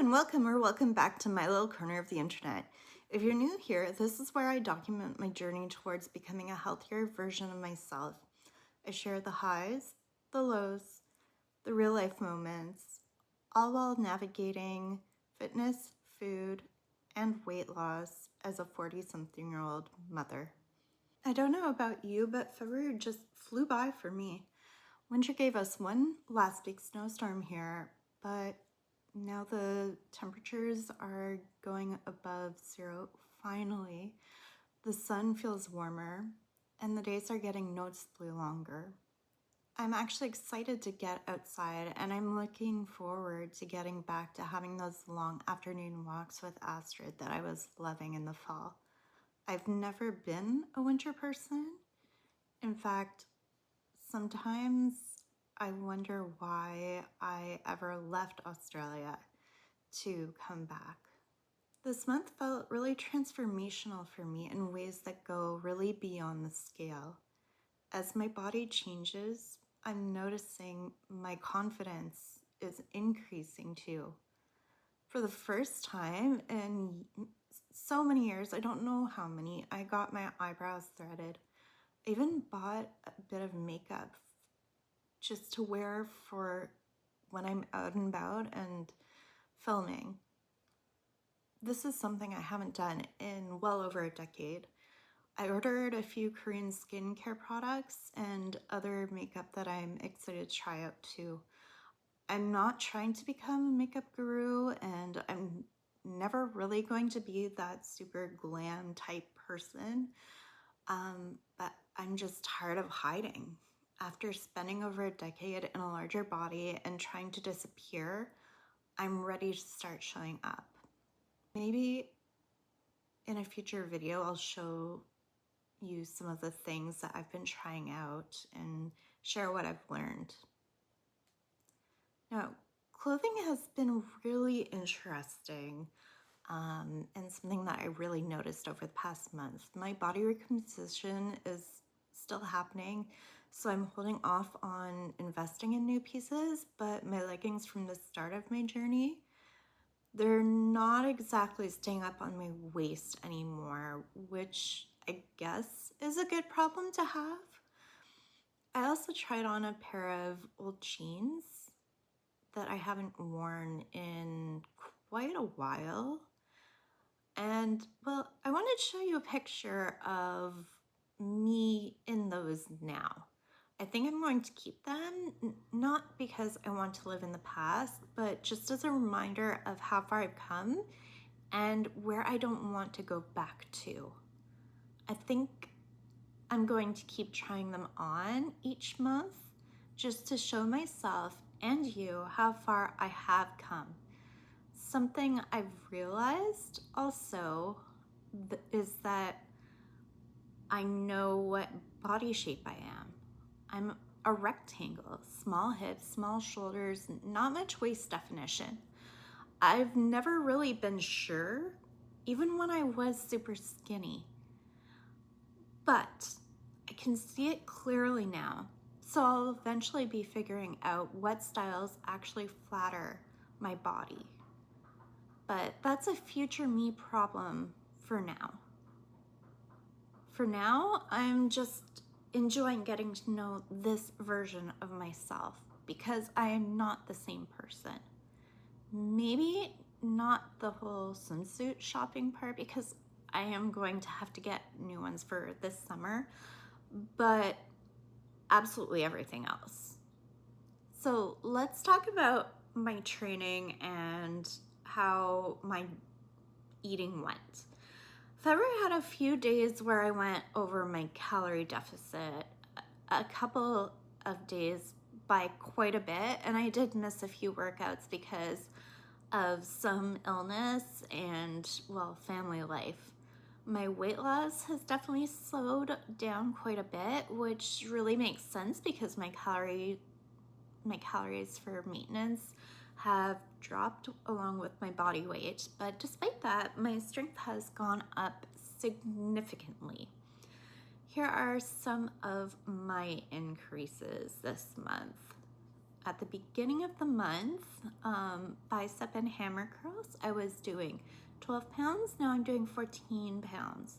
and welcome back to my little corner of the internet. If you're new here, this is where I document my journey towards becoming a healthier version of myself. I share the highs, the lows, the real life moments, all while navigating fitness, food, and weight loss as a 40-something-year-old mother. I don't know about you, but February just flew by for me. Winter gave us one last big snowstorm here, but now the temperatures are going above zero. Finally, the sun feels warmer and the days are getting noticeably longer. I'm actually excited to get outside and I'm looking forward to getting back to having those long afternoon walks with Astrid that I was loving in the fall. I've never been a winter person. In fact, sometimes I wonder why I ever left Australia to come back. This month felt really transformational for me in ways that go really beyond the scale. As my body changes, I'm noticing my confidence is increasing too. For the first time in so many years, I don't know how many, I got my eyebrows threaded. I even bought a bit of makeup just to wear for when I'm out and about and filming. This is something I haven't done in well over a decade. I ordered a few Korean skincare products and other makeup that I'm excited to try out too. I'm not trying to become a makeup guru, and I'm never really going to be that super glam type person. But I'm just tired of hiding. After spending over a decade in a larger body and trying to disappear, I'm ready to start showing up. Maybe in a future video, I'll show you some of the things that I've been trying out and share what I've learned. Now, clothing has been really interesting. And something that I really noticed over the past month. My body recomposition is still happening, so I'm holding off on investing in new pieces, but my leggings from the start of my journey, they're not exactly staying up on my waist anymore, which I guess is a good problem to have. I also tried on a pair of old jeans that I haven't worn in quite a while. And well, I wanted to show you a picture of me in those now. I think I'm going to keep them, not because I want to live in the past, but just as a reminder of how far I've come and where I don't want to go back to. I think I'm going to keep trying them on each month just to show myself and you how far I have come. Something I've realized also is that I know what body shape I am. I'm a rectangle, small hips, small shoulders, not much waist definition. I've never really been sure, even when I was super skinny. But I can see it clearly now. So I'll eventually be figuring out what styles actually flatter my body. But that's a future me problem for now. For now, I'm just enjoying getting to know this version of myself because I am not the same person. Maybe not the whole swimsuit shopping part because I am going to have to get new ones for this summer, but absolutely everything else. So let's talk about my training and how my eating went. February had a few days where I went over my calorie deficit, a couple of days by quite a bit, and I did miss a few workouts because of some illness and, well, family life. My weight loss has definitely slowed down quite a bit, which really makes sense because my calories for maintenance have dropped along with my body weight. But despite that, my strength has gone up significantly. Here are some of my increases this month. at the beginning of the month, bicep and hammer curls, I was doing 12 pounds. Now I'm doing 14 pounds.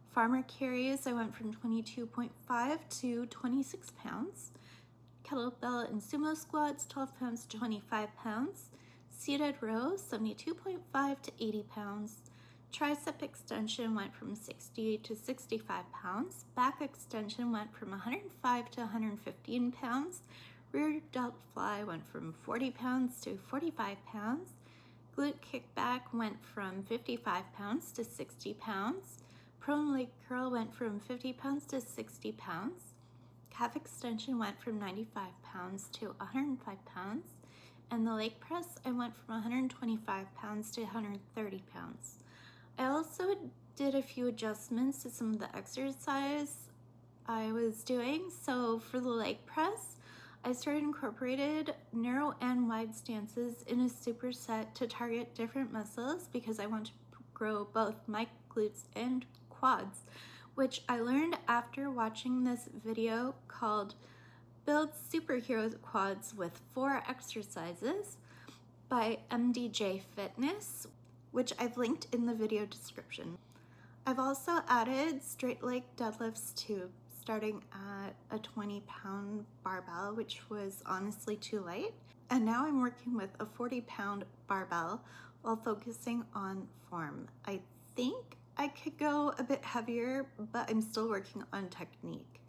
Farmer carries, I went from 22.5 to 26 pounds. Kettlebell and sumo squats, 12 pounds to 25 pounds. Seated rows, 72.5 to 80 pounds. Tricep extension went from 60 to 65 pounds. Back extension went from 105 to 115 pounds. Rear delt fly went from 40 pounds to 45 pounds. Glute kickback went from 55 pounds to 60 pounds. Prone leg curl went from 50 pounds to 60 pounds. Calf extension went from 95 pounds to 105 pounds. And the leg press, I went from 125 pounds to 130 pounds. I also did a few adjustments to some of the exercise I was doing. So for the leg press, I started incorporated narrow and wide stances in a superset to target different muscles because I want to grow both my glutes and quads, which I learned after watching this video called Build Superhero Quads with 4 Exercises by MDJ Fitness, which I've linked in the video description. I've also added straight leg deadlifts too, starting at a 20-pound barbell, which was honestly too light. And now I'm working with a 40-pound barbell while focusing on form. I think I could go a bit heavier, but I'm still working on technique.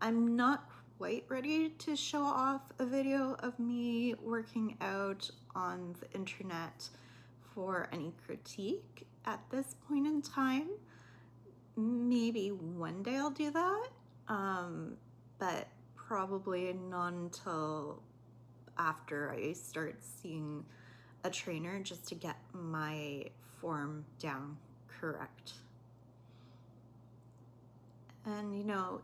I'm not quite ready to show off a video of me working out on the internet for any critique at this point in time. Maybe one day I'll do that, but probably not until after I start seeing a trainer just to get my form down correct. And you know,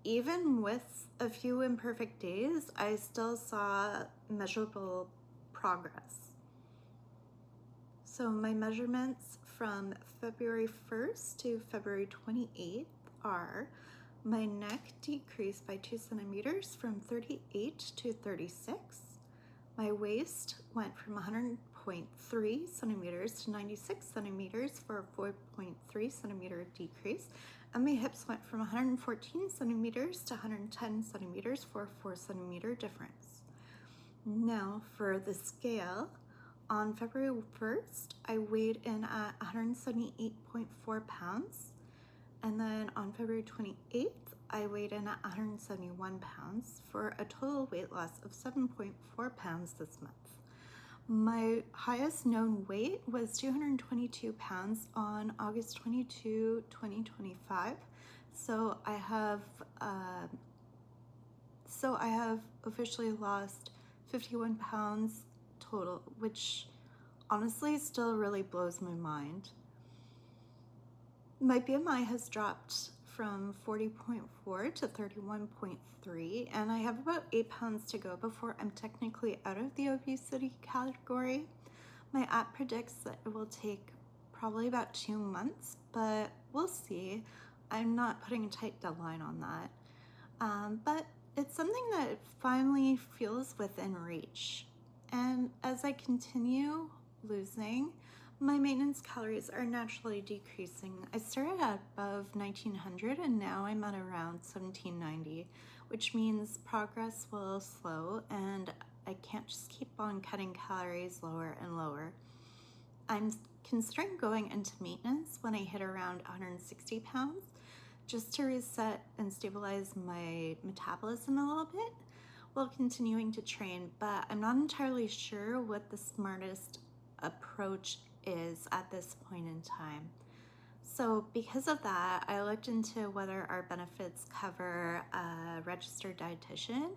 even with a few imperfect days, I still saw measurable progress. So my measurements from February 1st to February 28th are: my neck decreased by 2 centimeters from 38 to 36. My waist went from 100.3 centimeters to 96 centimeters for a 4.3 centimeter decrease. And my hips went from 114 centimeters to 110 centimeters for a 4 centimeter difference. Now for the scale, on February 1st, I weighed in at 178.4 pounds. And then on February 28th, I weighed in at 171 pounds for a total weight loss of 7.4 pounds this month. My highest known weight was 222 pounds on August 22, 2025. So I have officially lost 51 pounds total, which honestly still really blows my mind. My BMI has dropped from 40.4 to 31.3, and I have about 8 pounds to go before I'm technically out of the obesity category. My app predicts that it will take probably about 2 months, but we'll see. I'm not putting a tight deadline on that. But it's something that finally feels within reach. And as I continue losing, my maintenance calories are naturally decreasing. I started at above 1900 and now I'm at around 1790, which means progress will slow and I can't just keep on cutting calories lower and lower. I'm considering going into maintenance when I hit around 160 pounds just to reset and stabilize my metabolism a little bit while continuing to train, but I'm not entirely sure what the smartest approach is at this point in time. So because of that, I looked into whether our benefits cover a registered dietitian,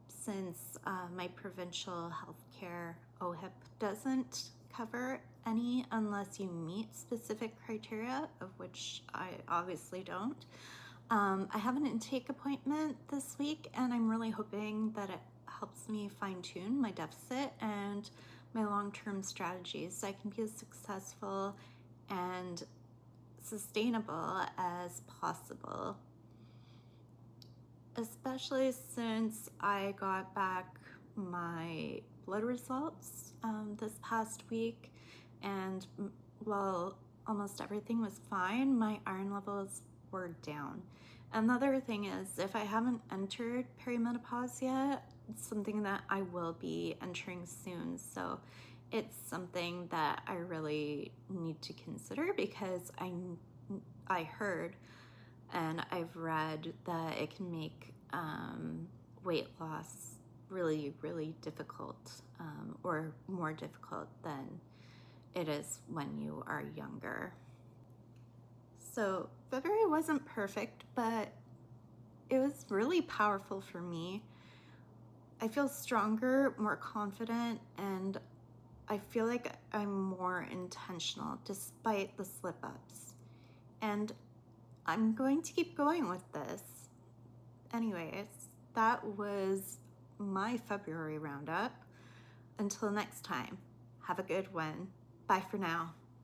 since my provincial healthcare OHIP doesn't cover any unless you meet specific criteria, of which I obviously don't. I have an intake appointment this week, and I'm really hoping that it helps me fine-tune my deficit and my long-term strategies so I can be as successful and sustainable as possible. especially since I got back my blood results this past week. And while almost everything was fine, my iron levels were down. Another thing is, if I haven't entered perimenopause yet, it's something that I will be entering soon. So it's something that I really need to consider because I heard and I've read that it can make weight loss really, really difficult, or more difficult than it is when you are younger. So February wasn't perfect, but it was really powerful for me. I feel stronger, more confident, and I feel like I'm more intentional despite the slip ups. And I'm going to keep going with this. Anyways, that was my February roundup. Until next time, have a good one. Bye for now.